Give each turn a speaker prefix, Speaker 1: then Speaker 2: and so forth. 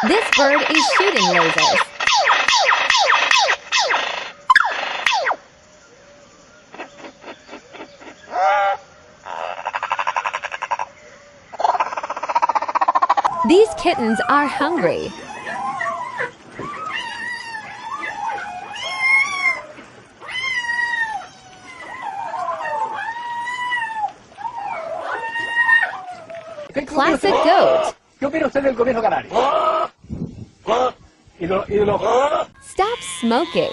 Speaker 1: This bird is shooting lasers. These kittens are hungry. Classic goat.
Speaker 2: ¿Qué opina usted del gobierno canario?
Speaker 1: Stop smoking.